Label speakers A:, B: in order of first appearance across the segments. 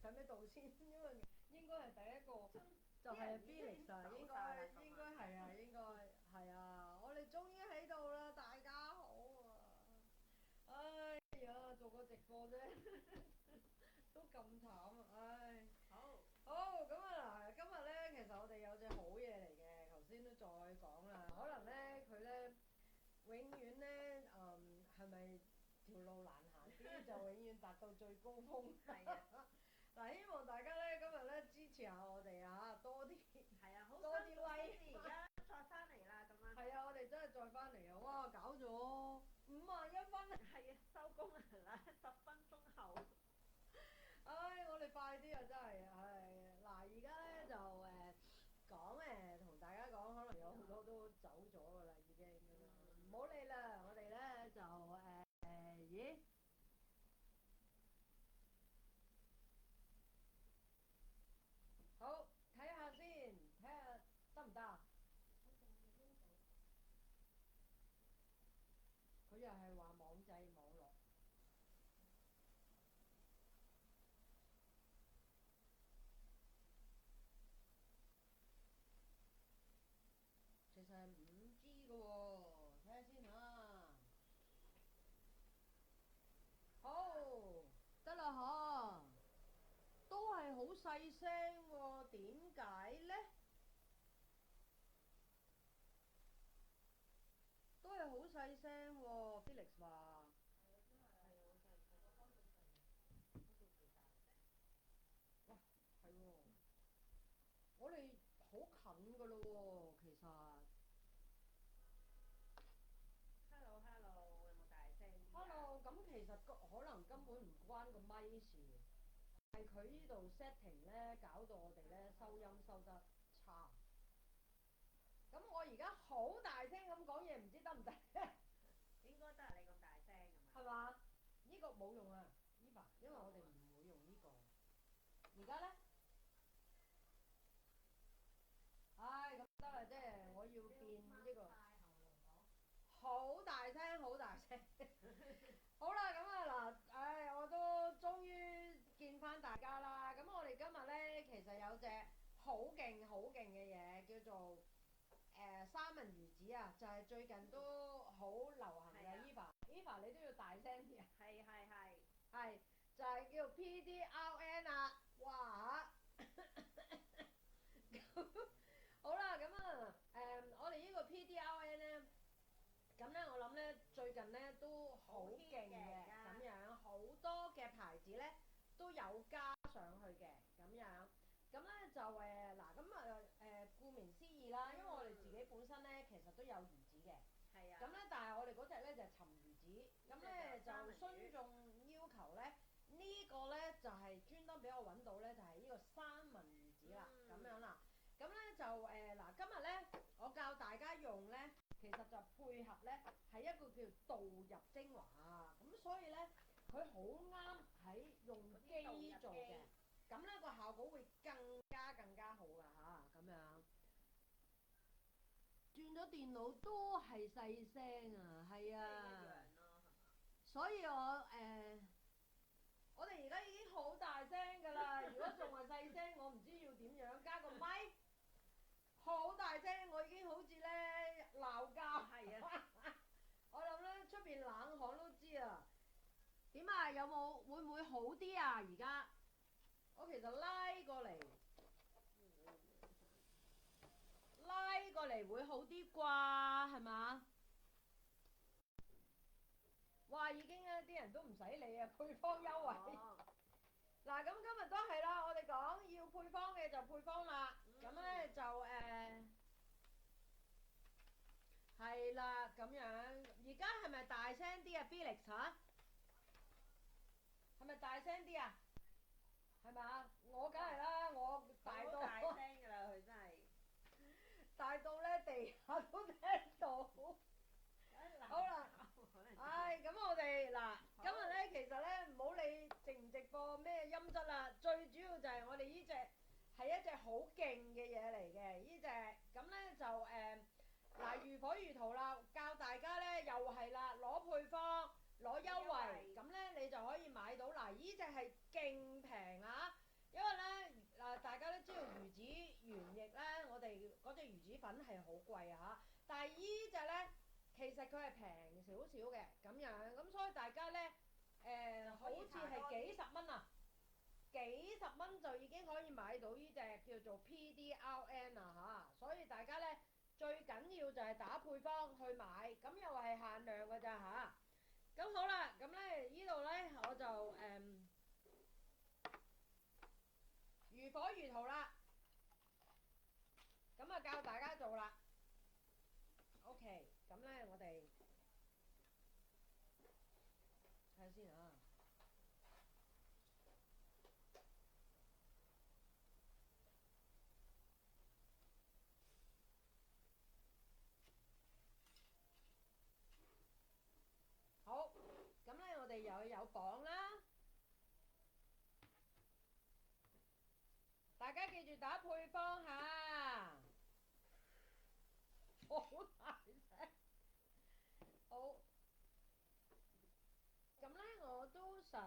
A: 使唔使道歉？因為應該係第一個就係 Felix 啊，應該係啊，應該係啊，我哋終於喺度啦，大家好啊！哎呀，做個直播啫，都咁慘啊！唉，好咁啊嗱，今日咧其實我哋有隻好嘢嚟嘅，頭先都再講啦，可能咧佢咧永遠咧係咪條路難行啲，就永遠達到最高峰。係啊！嗱，希望大家咧今日咧支持下我哋啊，多啲
B: 係啊，好
A: 多啲 like。
B: 而家再翻嚟啦，咁樣。
A: 係啊，我哋真係再翻嚟啊！哇，搞咗51分啊！
B: 係啊，收工啦，10分鐘後。
A: 唉，我哋快啲啊！真係係嗱，而家咧就講同大家講，可能有好多都走咗噶啦，已經咁樣，唔好理啦。我哋咧就咦？好，睇下先，睇下得唔得啊？佢又係話網際網絡。其實係5G 嘅喎，睇下先嚇。好，得啦嗬，都係好細聲喎，點解呢？都係好細聲喎，Felix 話。哇，係喎，我哋好近㗎咯喎，其實。
B: Hello，有冇大聲啲啊
A: Hello，咁其實可能根本唔關個咪事，係佢呢度 setting 咧搞到我哋咧收音收得差。咁我而家好大聲咁講嘢，唔知得唔得？
B: 應該得你咁大聲咁
A: 係嘛？呢個冇用啊，Eva，因為我哋唔會用呢個。而家咧，唉，咁得啦，即係我要變呢個。好大聲，好大聲！好啦，咁啊嗱，唉，我都終於見翻大家啦。咁我哋今日咧，其實有隻好勁好勁嘅嘢，叫做三文魚子啊，就係最近都好流行嘅。Eva，你都要大聲啲啊！係，就係叫 PDRN 啊！哇好啦，咁啊我哋呢個 PDRN 咧。咁咧，我諗咧最近咧都好勁嘅，咁樣好多嘅牌子咧都有加上去嘅，咁樣。咁咧就嗱，咁顧名思義啦，因為我哋自己本身咧其實都有魚子嘅。
B: 係啊。
A: 咁咧，但係我哋嗰隻咧就係鱘魚子，咁咧就孫眾要求咧呢個咧就係專登俾我揾到咧，就係呢個三文魚子啦，咁樣啦。咁咧就嗱，今日咧我教大家用咧。其實就配合咧係一個叫導入精華啊，咁所以咧佢好啱喺用機做嘅，咁咧個效果會更加好噶嚇，咁樣。轉咗電腦都係細聲啊，係啊，所以我哋而家已經好大聲噶啦，如果仲係細聲，我唔知要點樣加個咪。好大聲，我已經好似咧鬧交。係啊！我諗咧出邊冷巷都知啊。點啊？有冇會唔會好啲啊？而家我其實拉過嚟會好啲啩？係嘛？哇！已經咧啲人都唔使理啊，配方優惠。嗱，咁今日都係啦，我哋講要配方嘅就配方啦。咁咧就係啦，咁樣而家係咪大聲啲啊 Felix 嚇？係咪大聲啲啊？係咪啊？我梗係啦，我大到
B: 大聲㗎啦，佢真係
A: 大到咧地下都聽到。好啦，唉，咁我哋嗱，今日咧其實咧唔好理直唔直播咩音質啦，最主要就係我哋呢隻係一隻好勁嘅嘢嚟嘅，呢隻咁咧就嗱如火如荼啦，教大家咧又係啦，攞配方攞優惠，咁咧你就可以買到嗱，呢隻係勁平啊！哋嗰隻魚子粉係好貴啊，但係依隻咧其實佢係平少少嘅咁樣，咁所以大家咧好似係幾十蚊啊，幾十蚊就已經可以買到呢隻叫做 PDRN 啊嚇，所以大家咧最緊要就係打配方去買，咁又係限量㗎咋嚇。咁好啦，咁咧呢度咧我就如火如荼啦，咁啊教大家做啦。OK， 咁咧我哋睇下先啊。好，咁咧我哋又有磅啦，大家記住打配方嚇，好大聲。好，咁咧我都想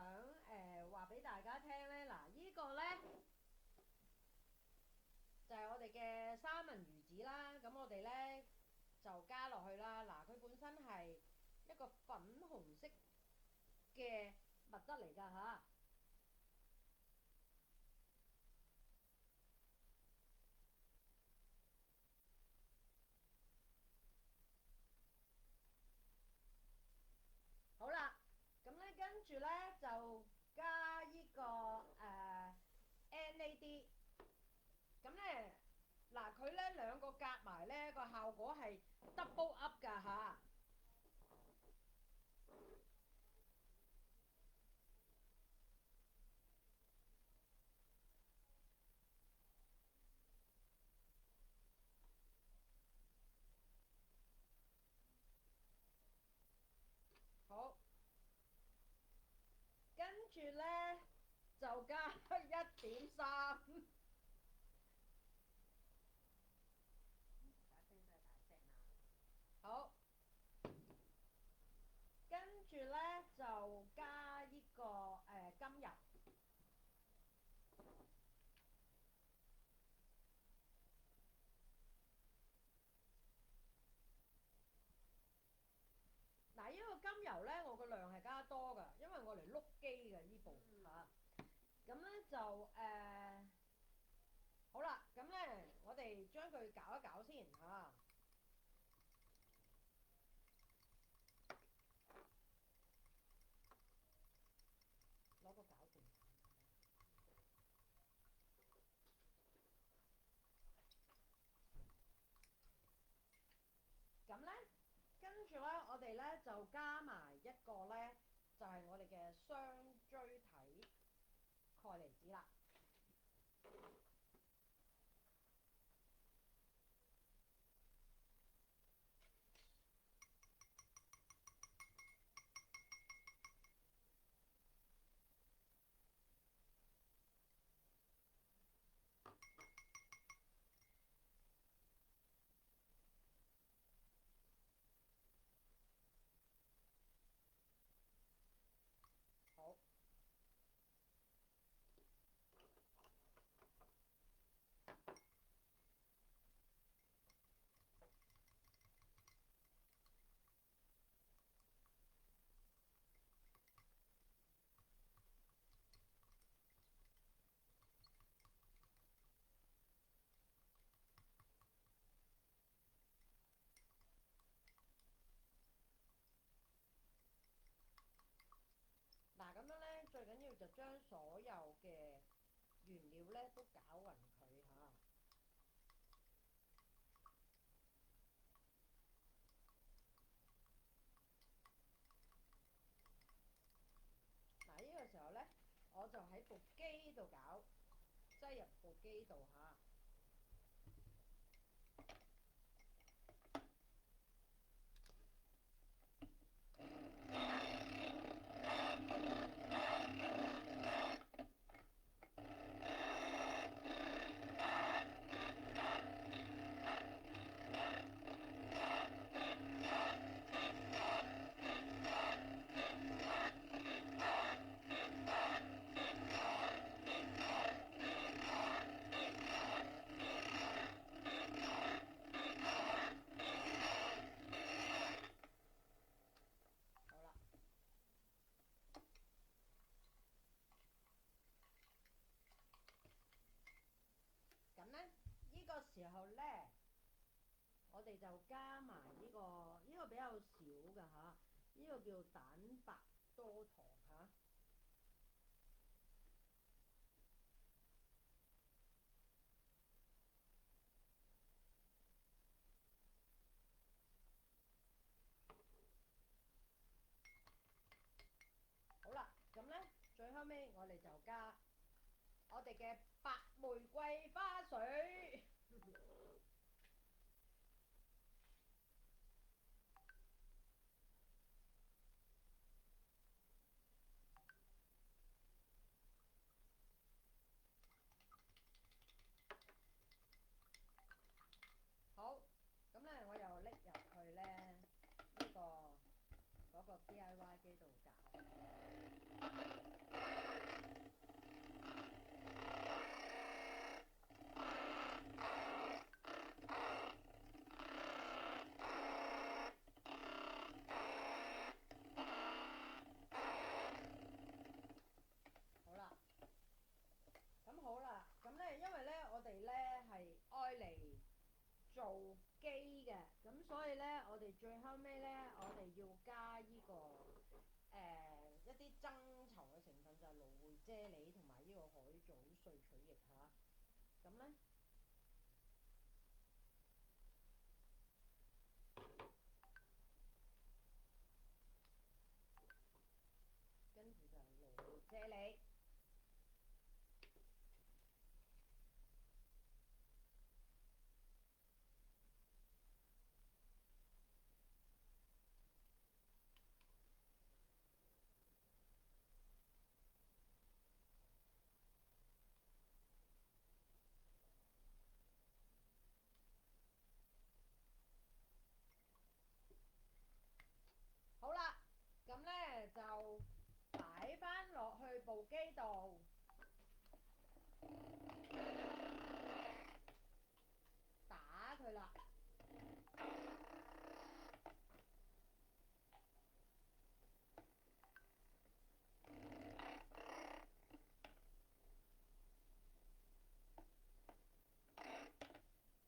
A: 話俾大家聽咧，嗱呢個咧就係我哋嘅三文魚子啦，咁我哋咧就加落去啦。嗱，佢本身係一個粉紅色嘅物質嚟㗎嚇。好啦，咁咧跟住咧就加呢個NAD，咁咧嗱佢咧兩個夾埋咧個效果係 double up 㗎嚇。好，跟住咧就加1.3。好，跟住咧就加呢個甘油。嗱，呢個甘油咧，我個量係加多㗎，因為我嚟碌機嘅呢部嚇。咁咧就好啦，咁咧我哋將佢攪一攪先嚇。攞個攪拌。咁咧，跟住咧，我哋咧就加埋一個咧，就係我哋嘅雙錐體鈣離子啦。好。嗱，咁樣咧，最緊要就將所有嘅原料咧都攪勻佢嚇。嗱，呢個時候咧，我就喺部機度攪，擠入部機度嚇。就加埋呢個比較少㗎嚇，呢個叫蛋白多糖嚇。好啦，咁咧最後尾我哋就加我哋嘅白玫瑰花水。好，咁咧我又拎入去咧嗰個 DIY 機度搞。好啦，咁好啦，咁咧因為咧我哋咧係愛嚟做機嘅，咁所以咧我哋最後尾咧我哋要加一啲增稠嘅成分，就係蘆薈啫喱同埋呢個海藻萃取液嚇。咁咧跟住就係蘆薈啫喱。好啦，咁咧就擺翻落去部機度，打佢啦。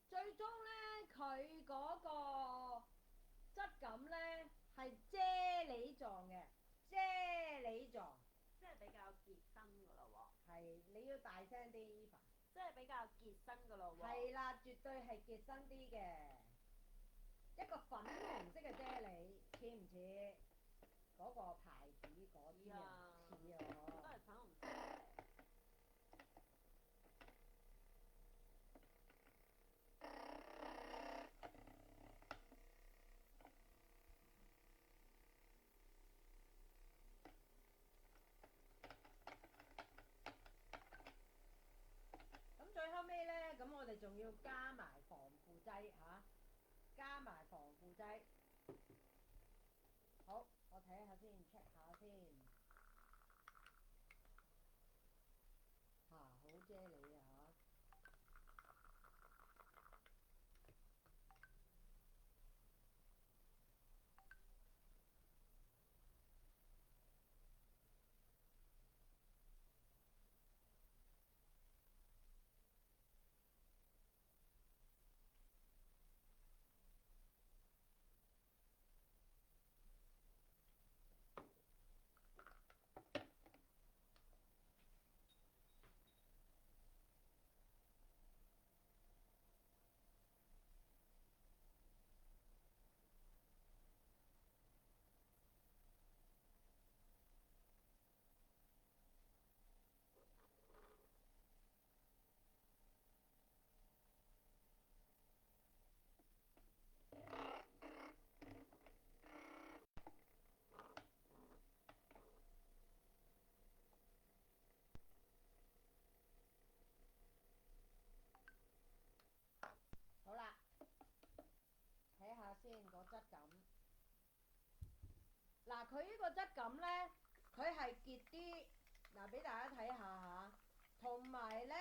A: 最終咧，佢嗰個質感咧係啫喱狀嘅，啫喱狀。
B: 即係比較結身㗎咯喎。
A: 係，你要大聲啲，Eva。
B: 即係比較結身㗎咯喎。
A: 係啦，絕對係結身啲嘅，一個粉紅色嘅啫喱，似唔似嗰個牌子嗰啲啊？似啊！
B: 都係粉紅色嘅。
A: 咁最後尾咧，咁我哋仲要加埋防腐劑嚇，加埋防腐劑。好，我睇下先 check 下先。好啫喱啊好啦，睇下先個質感。嗱，佢呢個質感咧，佢係結啲。嗱，俾大家睇下嚇，同埋咧，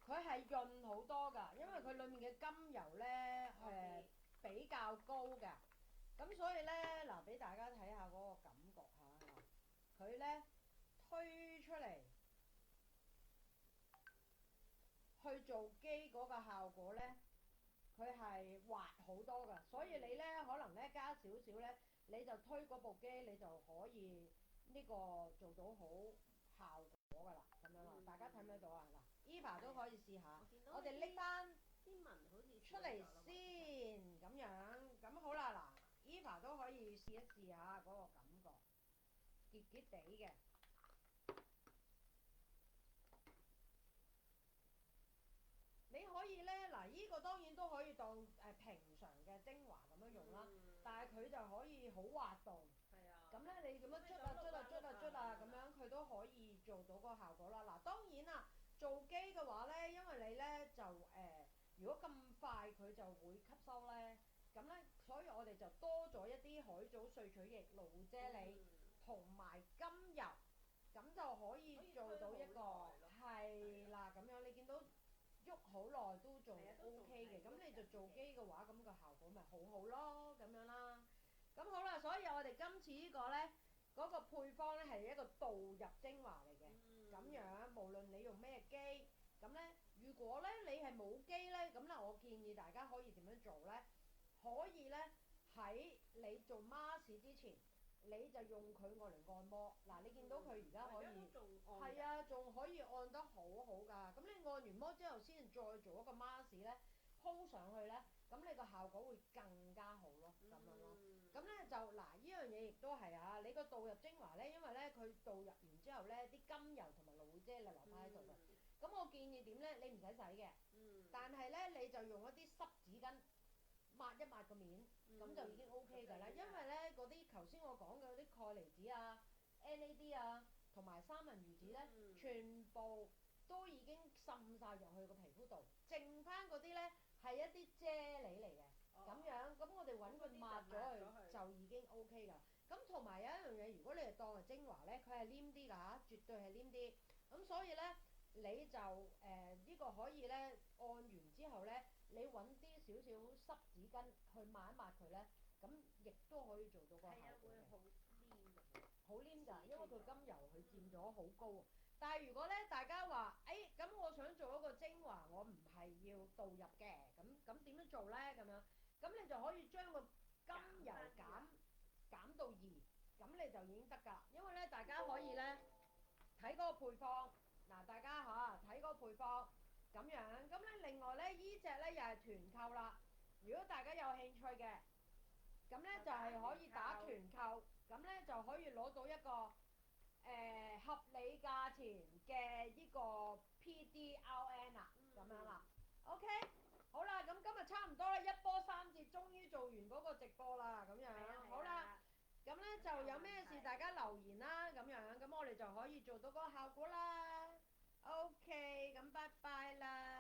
A: 佢係潤好多㗎，因為佢裡面嘅甘油咧比較高嘅，咁所以咧嗱，俾大家睇下嗰個感覺嚇，佢咧推出嚟去做機嗰個效果咧，佢係滑好多㗎，所以你咧可能咧加少少咧，你就推嗰部機你就可以呢個做到好效果㗎啦，咁樣啦，大家睇唔睇到啊？嗱，Eva 都可以試下，我哋拎翻
B: 啲紋好似
A: 出嚟先，咁樣咁好啦，嗱，Eva 都可以試一試下嗰個感覺，結結地嘅。你可以咧，嗱，依個當然都可以當平常嘅精華咁樣用啦，但係佢就可以好滑動。
B: 係啊。
A: 咁咧，你咁樣捽啊咁樣，佢都可以做到個效果啦。嗱，當然啦，做機嘅話咧，因為你咧就如果咁快佢就會吸收咧，咁咧，所以我哋就多咗一啲海藻萃取液、蘆薈啫喱同埋甘油，咁就可以做到一個係啦咁樣。你見到喐好耐都仲 OK 嘅，咁你就做機嘅話，咁個效果咪好好咯，咁樣啦。咁好啦，所以我哋今次呢個呢，嗰個配方呢係一個導入精華嚟嘅，咁樣無論你用咩機，咁呢，如果呢你係冇機呢，咁呢我建議大家可以點樣做呢？可以呢，喺你做 mask 之前，你就用佢愛嚟按摩。嗱，你見到佢而家可以係啊，仲可以按得好好㗎。咁你按完摩之後，先再做一個 mask 呢，鋪上去呢，咁你個效果會更加好咯，咁樣咯。咁咧就嗱，呢樣嘢亦都係啊，你個導入精華咧，因為咧佢導入完之後咧，啲甘油同埋蘆薈啫喱留翻喺度嘅。咁我建議點咧？你唔使洗嘅，但係咧你就用一啲濕紙巾抹一抹個面，咁就已經 OK 㗎啦。因為咧嗰啲頭先我講嘅嗰啲鈣離子啊、NAD 啊同埋三文魚子咧，全部都已經滲晒入去個皮膚度，剩翻嗰啲咧係一啲啫喱嚟嘅。咁樣，咁我哋揾佢抹咗佢就已經 O K 㗎。咁同埋有一樣嘢，如果你係當係精華咧，佢係黏啲㗎嚇，絕對係黏啲。咁所以咧，你就呢個可以咧按完之後咧，你揾啲少少濕紙巾去抹一抹佢咧，咁亦都可以做到個效果嘅。好黏㗎，因為佢甘油佢佔咗好高。但係如果咧大家話，咁我想做一個精華，我唔係要導入嘅，咁點樣做咧？咁樣。咁你就可以將個甘油減到2，咁你就已經得㗎。因為咧，大家可以咧睇嗰個配方，嗱，大家睇嗰個配方咁樣。咁咧另外咧，依隻咧又係團購啦。如果大家有興趣嘅，咁咧就係可以打團購，咁咧就可以攞到一個合理價錢嘅呢個 PDRN 啦，咁樣啦。OK。好啦，咁今日差唔多啦，一波三折，終於做完嗰個直播啦，咁樣。好啦，咁咧就有咩事大家留言啦，咁樣，咁我哋就可以做到嗰個效果啦。OK，咁拜拜啦。